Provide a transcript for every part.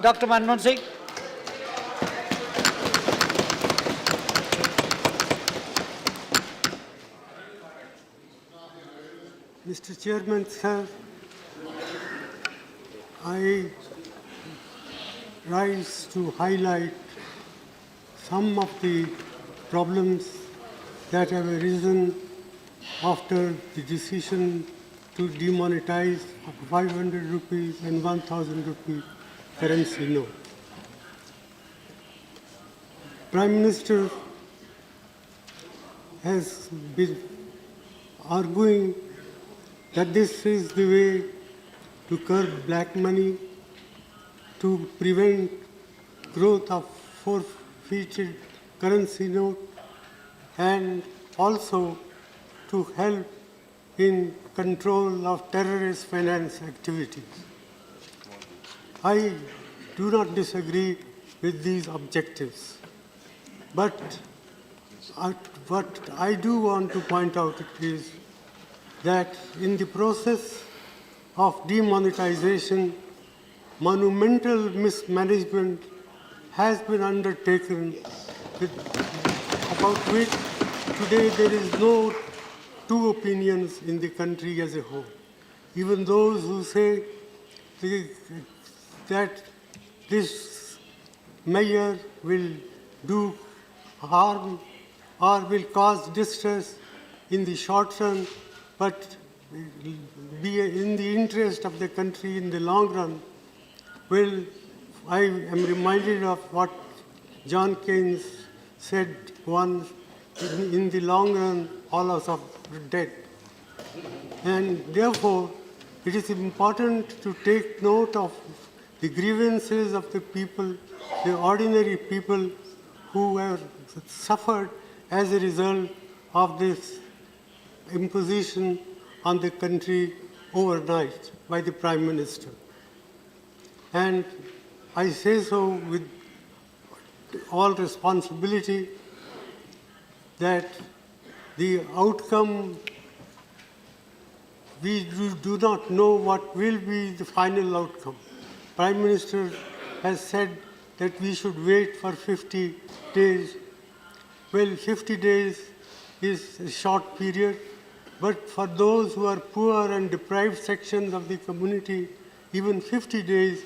Dr. Manmohan Singh. Mr. Chairman, sir, I rise to highlight some of the problems that have arisen after the decision to demonetize 500 rupees and 1000 rupee currency note. Prime Minister has been arguing that this is the way to curb black money, to prevent growth of forfeited currency note, and also to help in control of terrorist finance activities. I do not disagree with these objectives, but what I do want to point out is that in the process of demonetization, monumental mismanagement has been undertaken, about which today there is no two opinions in the country as a whole. Even those who say that this measure will do harm or will cause distress in the short run, but be in the interest of the country in the long run. Well, I am reminded of what John Keynes said once, in the long run, all of us are dead. And therefore, it is important to take note of the grievances of the people, the ordinary people who have suffered as a result of this imposition on the country overnight by the Prime Minister. And I say so with all responsibility that the outcome, we do not know what will be the final outcome. Prime Minister has said that we should wait for 50 days. Well, 50 days is a short period, but for those who are poor and deprived sections of the community, even 50 days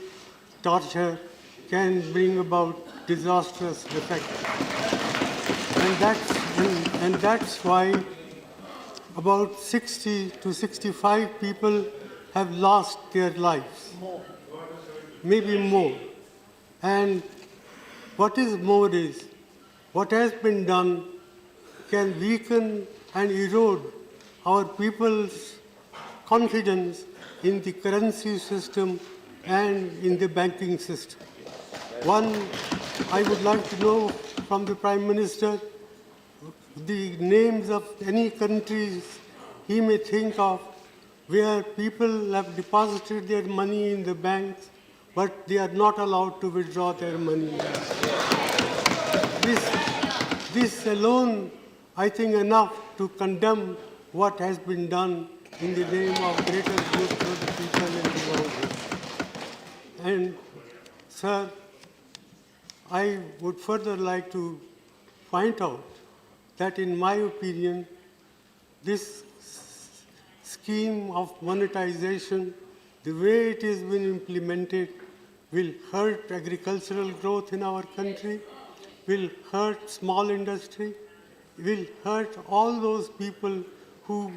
torture can bring about disastrous effects. And that's why about 60 to 65 people have lost their lives, maybe more. And what is more is, what has been done can weaken and erode our people's confidence in the currency system and in the banking system. One, I would like to know from the Prime Minister the names of any countries he may think of where people have deposited their money in the banks, but they are not allowed to withdraw their money. This alone, I think, enough to condemn what has been done in the name of greater good for the people in the world. And, sir, I would further like to point out that, in my opinion, this scheme of monetization, the way it has been implemented, will hurt agricultural growth in our country, will hurt small industry, will hurt all those people who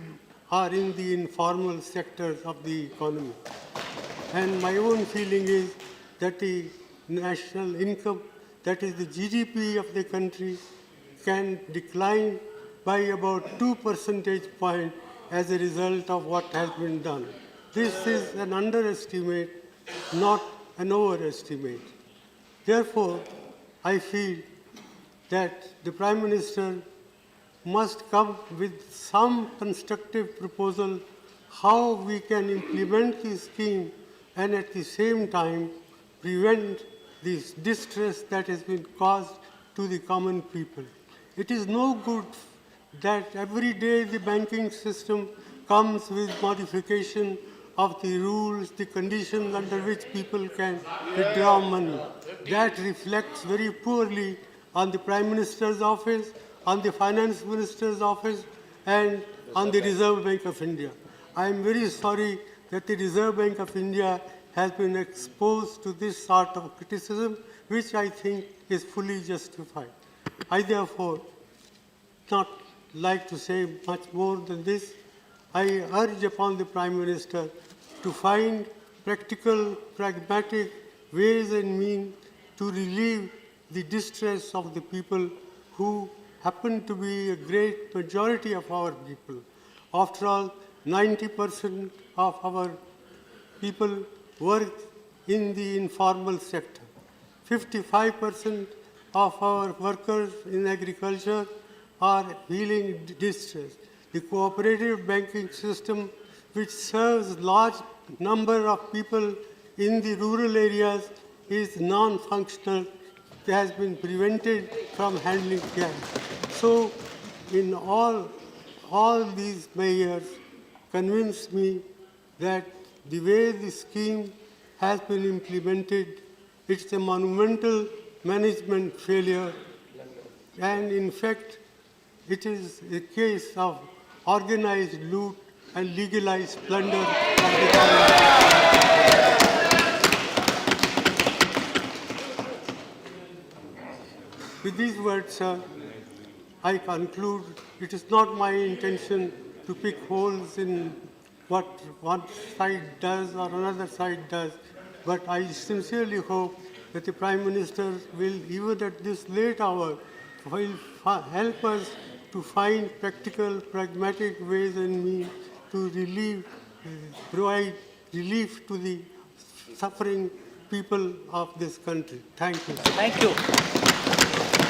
are in the informal sectors of the economy. And my own feeling is that the national income, that is the GDP of the country, can decline by about 2 percentage points as a result of what has been done. This is an underestimate, not an overestimate. Therefore, I feel that the Prime Minister must come with some constructive proposal how we can implement this scheme and at the same time prevent this distress that has been caused to the common people. It is no good that every day the banking system comes with modification of the rules, the conditions under which people can withdraw money. That reflects very poorly on the Prime Minister's office, on the Finance Minister's office, and on the Reserve Bank of India. I am very sorry that the Reserve Bank of India has been exposed to this sort of criticism, which I think is fully justified. I therefore not like to say much more than this. I urge upon the Prime Minister to find practical, pragmatic ways and means to relieve the distress of the people who happen to be a great majority of our people. After all, 90% of our people work in the informal sector. 55% of our workers in agriculture are feeling distress. The cooperative banking system, which serves large number of people in the rural areas, is non-functional. It has been prevented from handling cash. So, in all these measures convince me that the way the scheme has been implemented, it's a monumental management failure, and in fact, it is a case of organized loot and legalized plunder of the government. With these words, sir, I conclude it is not my intention to pick holes in what one side does or another side does, but I sincerely hope that the Prime Minister will, even at this late hour, will help us to find practical, pragmatic ways and means to provide relief to the suffering people of this country. Thank you. Thank you.